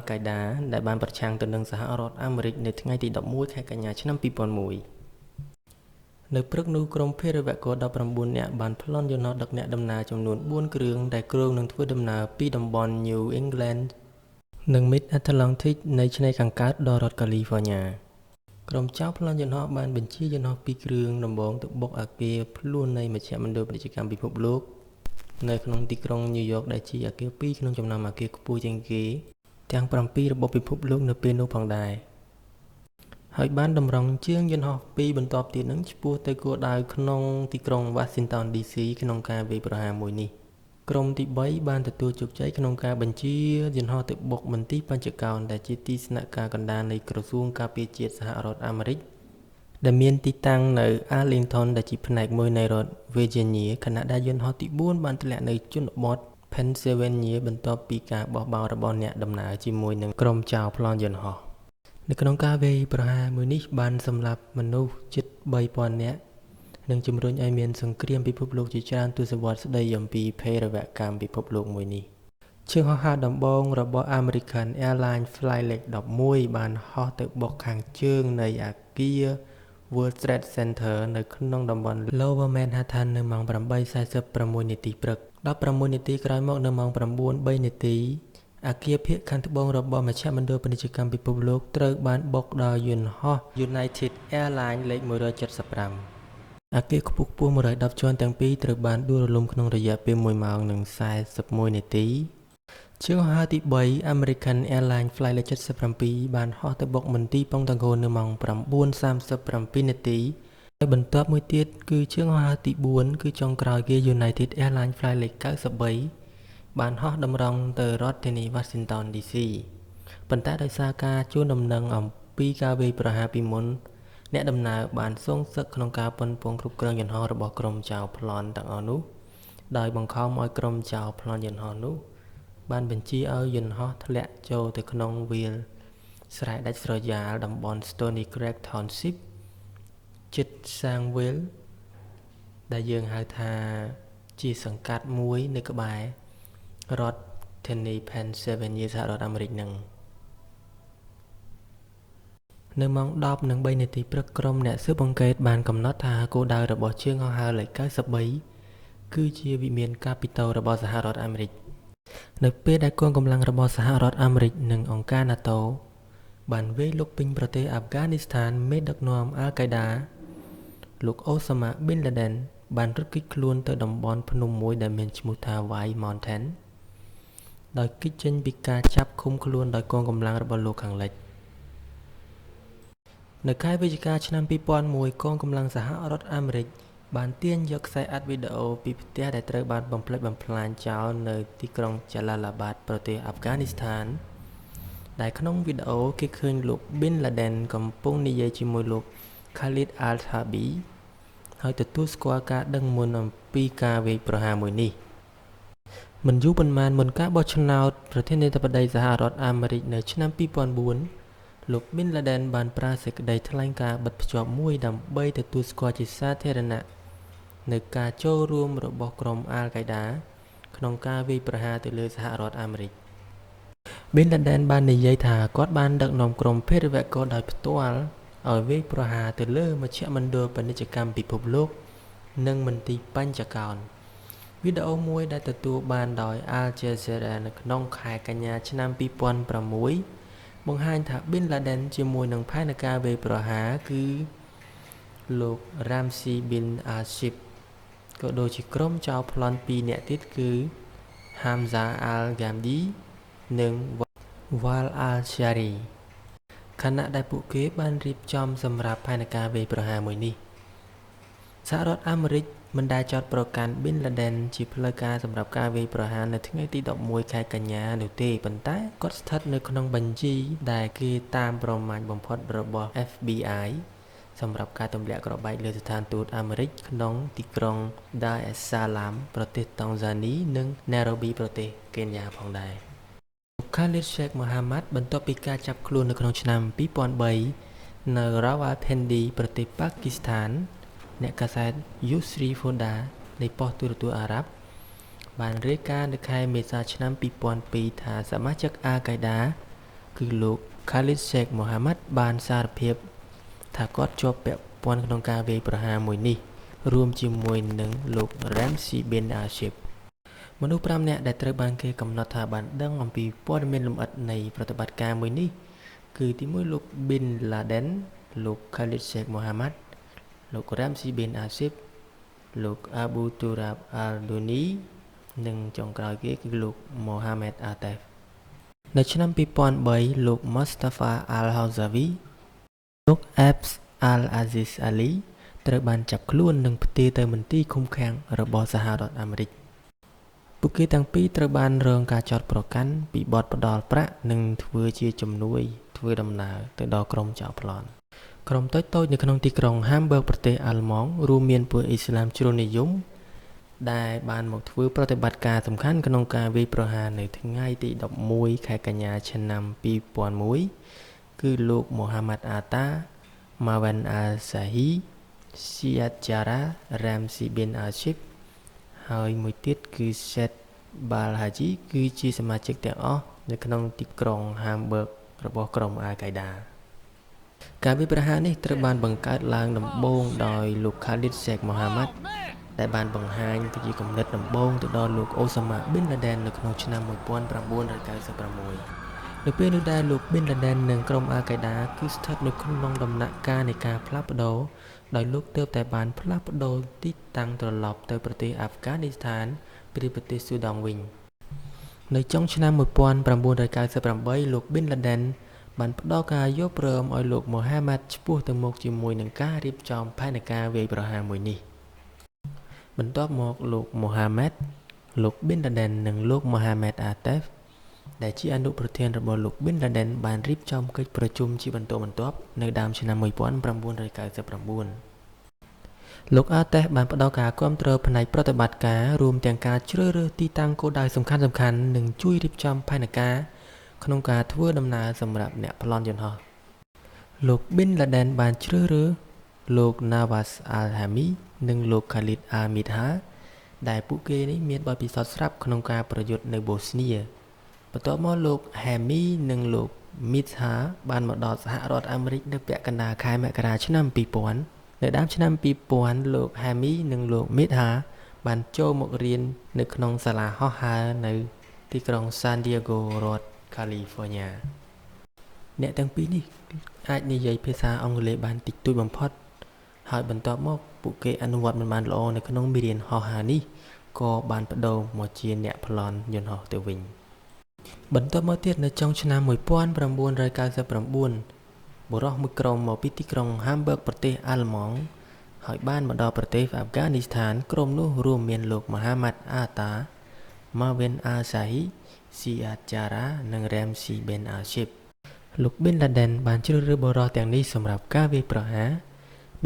កៃដាដែលបានប្រឆាំងទៅនឹងសហរដ្ឋអាមេរិកនៅថ្ងៃទី11ខែកញ្ញាឆ្នាំ2001នៅព្រឹកនោះក្រុមភេរវករ19នាក់បានប្លន់យន្តហោះដឹកអ្នកដំណើរចំនួន4គ្រឿងដែលគ្រោងនឹងធ្វើដំណើរពីតំបន់ New England និង Mid-Atlantic នៃឆ្នេរខាងកើតដល់រដ្ឋ California ក្រុមចៅប្លន់យន្តហោះបានបញ្ជាយន្តហោះ2គ្រឿងដំបូងទៅបុកអគារខ្លួននៃមជ្ឈមណ្ឌលពាណិជ្ជកម្មពិភពលោកនៅក្នុងទីក្រុង New York ដែលជាអគារ2ក្នុងចំណោមអគារខ្ពស់ជាងគេទាំង7របស់ពិភពលោកនៅពេលនោះផងដែរហើយបានតម្រង់ជើងយន្តហោះ2បន្ទាប់ទៀតនឹងឆ្ពោះទៅគោលដៅក្នុងទីក្រុង Washington DC ក្នុងការវាយប្រហារមួយនេះក្រុមទី3បានទទួលជោគជ័យក្នុងការបញ្ជាយន្តហោះទៅបុកមន្ទីរបញ្ចកោណដែលជាទីស្នាក់ការកណ្ដាលនៃក្រសួងការពារជាតិសហរដ្ឋអាមេរិកដែលមានទីតាំងនៅ Arlington ដែលជាផ្នែកមួយនៃរដ្ឋ Virginia ខណៈដែលយន្តហោះទី4បានធ្លាក់នៅជនបទ Pennsylvania បន្ទាប់ពីការបោះបោររបស់អ្នកដំណើរជាមួយនឹងក្រុមចៅប្លន់យន្តហោះនៅក្នុងការវាយប្រហារមួយនេះបានសម្លាប់មនុស្សជិត 3000 នាក់និងជំរុញឲ្យមានសង្គ្រាមពិភពលោកជាច្រើនទសវត្សរ៍ស្ដីអំពីភេរវកម្មពិភពលោកមួយនេះជើងហោះហើរដំបូងរបស់ American Airlines Flight 11បានហោះទៅបុកខាងជើងនៃអគារ World Trade Center នៅក្នុងតំបន់ Lower Manhattan នៅម៉ោង 8:46 នាទីព្រឹក16នាទីក្រោយមកនៅម៉ោង 9:03 នាទីអគារភាគខាងត្បូងរបស់មជ្ឈមណ្ឌលពាណិជ្ជកម្មពិភពលោកត្រូវបានបុកដោយយន្តហោះ United Airlines លេខ175អគារខ្ពស់ៗ110ជាន់ទាំងពីរត្រូវបានដួលរលំក្នុងរយៈពេល1ម៉ោងនិង41នាទីជើងហោះហើរទី3 American Airlines Flight 77បានហោះទៅបុកមន្ទីរប៉ុងតាហ្គោននៅម៉ោង 9:37 នាទីហើយបន្ទាប់មួយទៀតគឺជើងហោះហើរទី4គឺចុងក្រោយគេ United Airlines Flight 93បានហោះតម្រង់ទៅរដ្ឋធានី Washington DC ប៉ុន្តែដោយសារការជួនដំណឹងអំពីការវាយប្រហារពីមុនអ្នកដំណើរបានសងសឹកក្នុងការប៉ុនប៉ងគ្រប់គ្រងយន្តហោះរបស់ក្រុមចៅប្លន់ទាំងអស់នោះដោយបង្ខំឲ្យក្រុមចៅប្លន់យន្តហោះនោះបានបញ្ជាឲ្យយន្តហោះធ្លាក់ចូលទៅក្នុងវាលស្រែដាច់ស្រយាលតំបន់ Stony Creek Township ជិត Sangville ដែលយើងហៅថាជាសង្កាត់មួយនៅក្បែររដ្ឋធានី Pennsylvania សហរដ្ឋអាមេរិកនឹងនៅម៉ោង 10:03 នាទីព្រឹកក្រុមអ្នកស៊ើបអង្កេតបានកំណត់ថាគោលដៅរបស់ជើងហោះហើរលេខ93គឺជាវិមានកាពីតូរបស់សហរដ្ឋអាមេរិកនៅពេលដែលកងកម្លាំងរបស់សហរដ្ឋអាមេរិកនិងអង្គការ NATO បានវាយលុកពេញប្រទេសអាហ្វហ្គានីស្ថានមេដឹកនាំអាល់កៃដាលោកអូសាម៉ាប៊ីនឡាដិនបានរត់គេចខ្លួនទៅតំបន់ភ្នំមួយដែលមានឈ្មោះថា White Mountain ដោយគេចចេញពីការចាប់ឃុំខ្លួនដោយកងកម្លាំងរបស់លោកខាងលិចនៅខែវិច្ឆិកាឆ្នាំ2001កងកម្លាំងសហរដ្ឋអាមេរិកបានទាញយកខ្សែអាត់វីដេអូពីផ្ទះដែលត្រូវបានបំផ្លិចបំផ្លាញចោលនៅទីក្រុង Jalalabad ប្រទេសអាហ្វហ្គានីស្ថានដែលក្នុងវីដេអូគេឃើញលោក Bin Laden កំពុងនិយាយជាមួយលោក Khalid al-Habbi ហើយទទួលស្គាល់ការដឹងមុនអំពីការវាយប្រហារមួយនេះមិនយូរប៉ុន្មានមុនការបោះឆ្នោតប្រធានាធិបតីសហរដ្ឋអាមេរិកនៅឆ្នាំ2004លោក Bin Laden បានប្រើសេចក្តីថ្លែងការណ៍បិទភ្ជាប់មួយដើម្បីទទួលស្គាល់ជាសាធារណៈនៅការចូលរួមរបស់ក្រុមអាល់កៃដាក្នុងការវាយប្រហារទៅលើសហរដ្ឋអាមេរិក Bin Laden បាននិយាយថាគាត់បានដឹកនាំក្រុមភេរវករដោយផ្ទាល់ឲ្យវាយប្រហារទៅលើមជ្ឈមណ្ឌលពាណិជ្ជកម្មពិភពលោកនិងមន្ទីរបញ្ចកោណវីដេអូមួយដែលទទួលបានដោយ Al Jazeera នៅក្នុងខែកញ្ញាឆ្នាំ2006បង្ហាញថា Bin Laden ជាមួយនឹងផែនការវាយប្រហារគឺលោក Ramzi bin Asif ក៏ដូចជាក្រុមចៅប្លន់2នាក់ទៀតគឺ Hamza al-Ghamdi និង Wal al-Shari ខណៈដែលពួកគេបានរៀបចំសម្រាប់ផែនការវាយប្រហារមួយនេះសហរដ្ឋអាមេរិកមិនដែលចោទប្រកាន់ Bin Laden ជាផ្លូវការសម្រាប់ការវាយប្រហារនៅថ្ងៃទី11ខែកញ្ញានោះទេប៉ុន្តែគាត់ស្ថិតនៅក្នុងបញ្ជីដែលគេតាមប្រមាញ់បំផុតរបស់ FBI សម្រាប់ការទម្លាក់គ្រាប់បែកលើស្ថានទូតអាមេរិកក្នុងទីក្រុង Dar es Salaam ប្រទេសតង់ហ្សានីនិង Nairobi ប្រទេសកេនយ៉ាផងដែរKhalid Sheikh Mohammed បន្ទាប់ពីការចាប់ខ្លួននៅក្នុងឆ្នាំ2003នៅ Rawalpindi ប្រទេសប៉ាគីស្ថានអ្នកកាសែត Yusri Foda នៃប៉ុស្តិ៍ទូរទស្សន៍អារ៉ាប់បានរាយការណ៍នៅខែមេសាឆ្នាំ2002ថាសមាជិកអាល់កៃដា គឺលោក Khalid Sheikh Mohammed បានសារភាពថាគាត់ជាប់ពាក់ព័ន្ធក្នុងការវាយប្រហារមួយនេះរួមជាមួយនឹងលោក Ramzi bin Ashib មនុស្ស5នាក់ដែលត្រូវបានគេកំណត់ថាបានដឹងអំពីព័ត៌មានលម្អិតនៃប្រតិបត្តិការមួយនេះគឺទី1លោក Bin Laden លោក Khalid Sheikh Mohammed លោក Ramzi bin Ashib លោក Abu Turab al-Duni និងចុងក្រោយគេគឺលោក Mohammed Atef នៅឆ្នាំ2003លោក Mustafa al-Hawzawi លោក Abs al-Aziz Ali ត្រូវបានចាប់ខ្លួននិងផ្ទេរទៅមន្ទីរឃុំឃាំងរបស់សហរដ្ឋអាមេរិកពួកគេទាំងពីរត្រូវបានរងការចោទប្រកាន់ពីបទផ្ដាល់ប្រាក់និងធ្វើជាជំនួយធ្វើដំណើរទៅដល់ក្រុមចោរប្លន់ក្រុមតូចៗនៅក្នុងទីក្រុង Hamburg ប្រទេសអាល្លឺម៉ង់រួមមានពួកអ៊ីស្លាមជ្រុលនិយមដែលបានមកធ្វើប្រតិបត្តិការសំខាន់ក្នុងការវាយប្រហារនៅថ្ងៃទី11ខែកញ្ញាឆ្នាំ2001គឺលោក Mohammed Atta Marwan al-Sahi Siad Jarrah Ramzi bin Ashib ហើយមួយទៀតគឺ Said Balhaji គឺជាសមាជិកទាំងអស់នៅក្នុងទីក្រុង Hamburg របស់ក្រុម Al-Qaeda ការវាយប្រហារនេះត្រូវបានបង្កើតឡើងដំបូងដោយលោក Khalid Sheikh Mohammed ដែលបានបង្ហាញជាគំនិតដំបូងទៅដល់លោក Osama bin Laden នៅក្នុងឆ្នាំ1996នៅពេលនោះដែរលោក Bin Laden និងក្រុម Al-Qaeda គឺស្ថិតនៅក្នុងដំណាក់កាលនៃការផ្លាស់ប្ដូរដោយលោកទើបតែបានផ្លាស់ប្ដូរទីតាំងត្រឡប់ទៅប្រទេសអាហ្វហ្គានីស្ថានពីប្រទេសស៊ូដង់វិញនៅចុងឆ្នាំ1998លោក Bin Laden បានផ្ដល់ការយល់ព្រមឲ្យលោក Mohammed ឆ្ពោះទៅមុខជាមួយនឹងការរៀបចំផែនការវាយប្រហារមួយនេះបន្ទាប់មកលោក Mohammed លោក Bin Laden និងលោក Mohammed Atef ដែលជាអនុប្រធានរបស់លោក Bin Laden បានរៀបចំកិច្ចប្រជុំជាបន្តបន្ទាប់នៅដើមឆ្នាំ1999លោក Atef បានផ្ដល់ការគាំទ្រផ្នែកប្រតិបត្តិការរួមទាំងការជ្រើសរើសទីតាំងគោលដៅសំខាន់ៗនិងជួយរៀបចំផែនការក្នុងការធ្វើដំណើរសម្រាប់អ្នកប្លន់យន្តហោះលោក Bin Laden បានជ្រើសរើសលោក Nawaz al-Hami និងលោក Khalid al-Midha ដែលពួកគេនេះមានបទពិសោធន៍ស្រាប់ក្នុងការប្រយុទ្ធនៅបូស្នីបន្ទាប់មកលោក Hami និងលោក Midha បានមកដល់សហរដ្ឋអាមេរិកនៅពាក់កណ្ដាលខែមករាឆ្នាំ2000នៅដើមឆ្នាំ2000លោក Hami និងលោក Midha បានចូលមករៀននៅក្នុងសាលាហោះហើរនៅទីក្រុង San Diego រដ្ឋ California អ្នកទាំងពីរនេះអាចនិយាយភាសាអង់គ្លេសបានតិចតួចបំផុតហើយបន្ទាប់មកពួកគេអនុវត្តមិនបានល្អនៅក្នុងមេរៀនហោះហើរនេះក៏បានបដូរមកជាអ្នកប្លន់យន្តហោះទៅវិញបន្ទាប់មកទៀតនៅចុងឆ្នាំ1999បុរសមួយក្រុមមកពីទីក្រុង Hamburg ប្រទេសអាល្លឺម៉ង់ហើយបានមកដល់ប្រទេសអាហ្វហ្គានីស្ថានក្រុមនោះរួមមានលោក Mohammed Atta Marwan al-Sahi Siad Jarrah និង Ramzi bin Ashib លោក Bin Laden បានជ្រើសរើសបុរសទាំងនេះសម្រាប់ការវាយប្រហារ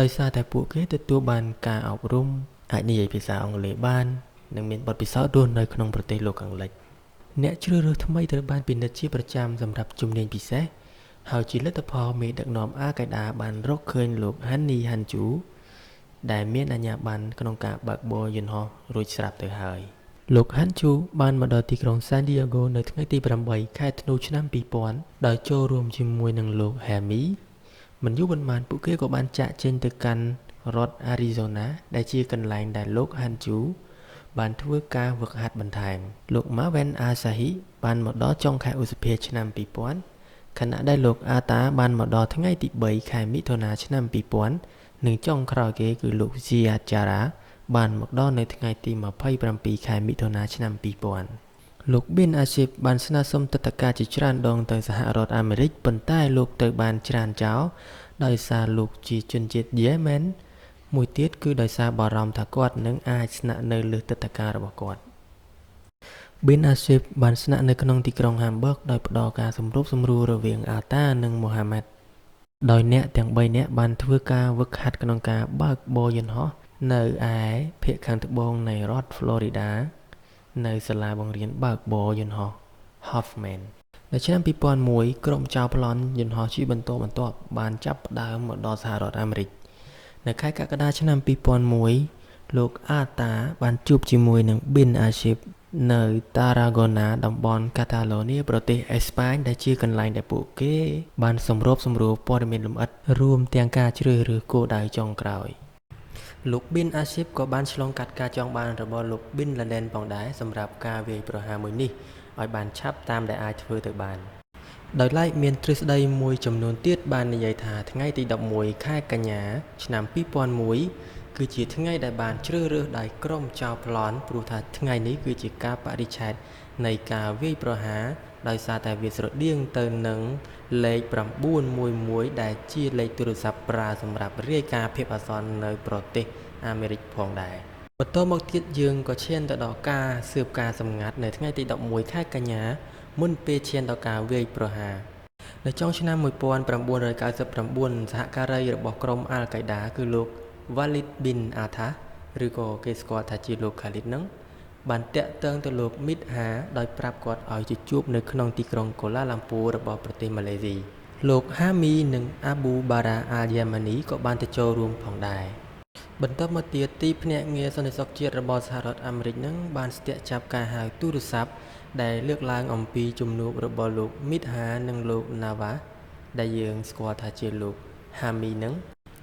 ដោយសារតែពួកគេទទួលបានការអប់រំអាចនិយាយភាសាអង់គ្លេសបាននិងមានបទពិសោធន៍រស់នៅក្នុងប្រទេសលោកខាងលិចអ្នកជ្រើសរើសថ្មីត្រូវបានពិនិត្យជាប្រចាំសម្រាប់ជំនាញពិសេសហើយជាលទ្ធផលមេដឹកនាំ Al-Qaeda បានរកឃើញលោក Hani Hanju ដែលមានអាជ្ញាប័ណ្ណក្នុងការបើកបរយន្តហោះរួចស្រាប់ទៅហើយលោក Hanju បានមកដល់ទីក្រុង San Diego នៅថ្ងៃទី8ខែធ្នូឆ្នាំ2000ដោយចូលរួមជាមួយនឹងលោក Hami មិនយូរប៉ុន្មានពួកគេក៏បានចាក់ចេញទៅកាន់រដ្ឋ Arizona ដែលជាកន្លែងដែលលោក Hanju បានធ្វើការហ្វឹកហាត់បន្ថែមលោក Marwan al-Sahi បានមកដល់ចុងខែឧសភាឆ្នាំ2000ខណៈដែលលោក Atta បានមកដល់ថ្ងៃទី3ខែមិថុនាឆ្នាំ2000និងចុងក្រោយគេគឺលោក Siad Jarrah បានមកដល់នៅថ្ងៃទី27ខែមិថុនាឆ្នាំ2000លោក Bin Ashib បានស្នើសុំទិដ្ឋាការជាច្រើនដងទៅសហរដ្ឋអាមេរិកប៉ុន្តែលោកត្រូវបានច្រានចោលដោយសារលោកជាជនជាតិយេម៉ែនមួយទៀតគឺដោយសារបារម្ភថាគាត់នឹងអាចស្នាក់នៅលើទិដ្ឋាការរបស់គាត់ Bin Ashib បានស្នាក់នៅក្នុងទីក្រុង Hamburg ដោយផ្ដល់ការសម្របសម្រួលរវាង Atta និង Mohammed ដោយអ្នកទាំង3នាក់បានធ្វើការហ្វឹកហាត់ក្នុងការបើកបរយន្តហោះនៅឯភាគខាងត្បូងនៃរដ្ឋ Florida នៅសាលាបង្រៀនបើកបរយន្តហោះ Hoffman នៅឆ្នាំ2001ក្រុមចៅប្លន់យន្តហោះជាបន្តបន្ទាប់បានចាប់ផ្ដើមមកដល់សហរដ្ឋអាមេរិកនៅខែកក្កដាឆ្នាំ2001លោក Atta បានជួបជាមួយនឹង Bin Ashib នៅតារ៉ាហ្គូណាតំបន់កាតាឡូនីប្រទេសអេស្ប៉ាញដែលជាកន្លែងដែលពួកគេបានសម្របសម្រួលព័ត៌មានលម្អិតរួមទាំងការជ្រើសរើសគោលដៅចុងក្រោយលោក Bin Asif ក៏បានឆ្លងកាត់ការចង់បានរបស់លោក Bin Laden ផងដែរសម្រាប់ការវាយប្រហារមួយនេះឲ្យបានឆាប់តាមដែលអាចធ្វើទៅបានដោយឡែកមានទ្រឹស្ដីមួយចំនួនទៀតបាននិយាយថាថ្ងៃទី11ខែកញ្ញាឆ្នាំ2001គឺជាថ្ងៃដែលបានជ្រើសរើសដោយក្រុមចៅប្លន់ព្រោះថាថ្ងៃនេះគឺជាការបរិច្ឆេទនៃការវាយប្រហារដោយសារតែវាស្រដៀងទៅនឹងលេខ911ដែលជាលេខទូរស័ព្ទប្រើសម្រាប់រាយការណ៍ភាពអាសន្ននៅប្រទេសអាមេរិកផងដែរបន្តមកទៀតយើងក៏ឈានទៅដល់ការស៊ើបការណ៍សម្ងាត់នៅថ្ងៃទី11ខែកញ្ញាមុនពេលឈានដល់ការវាយប្រហារនៅចុងឆ្នាំ1999សហការីរបស់ក្រុមអាល់កាយដាគឺលោក Walid bin Athas ឬក៏គេស្គាល់ថាជាលោក Khalid នឹងបានតាក់ទងទៅលោក Mitha ដោយប្រាប់គាត់ឲ្យទៅជួបនៅក្នុងទីក្រុងកូឡាឡាំពូរបស់ប្រទេសម៉ាឡេស៊ីលោក Hami និង Abu Bara al-Yamani ក៏បានទៅចូលរួមផងដែរបន្ទាប់មកទៀតទីភ្នាក់ងារសន្តិសុខជាតិរបស់សហរដ្ឋអាមេរិកនឹងបានស្ទាក់ចាប់ការហៅទូរស័ព្ទដែលលើកឡើងអំពីជំនួបរបស់លោក Mitha និងលោក Nawaz ដែលយើងស្គាល់ថាជាលោក Hami នឹង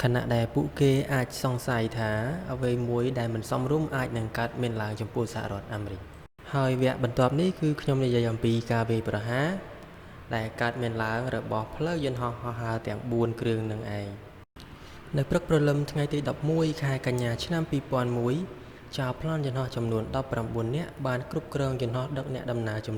ខណៈដែលពួកគេអាចសង្ស័យថាអ្វីមួយដែលមិនសមរម្យអាចនឹងកើតមានឡើងចំពោះសហរដ្ឋអាមេរិកហើយវគ្គបន្ទាប់នេះគឺខ្ញុំនិយាយអំពីការវាយប្រហារដែលកើតមានឡើងរបស់ផ្លូវយន្តហោះហោះហើរទាំង4គ្រឿងនឹងឯងនៅព្រឹកព្រលឹមថ្ងៃទី11ខែកញ្ញាឆ្នាំ2001ចៅប្លន់យន្តហោះចំនួន19នាក់បានគ្រប់គ្រងយន្តហោះដឹកអ្នកដំណើរចំនួន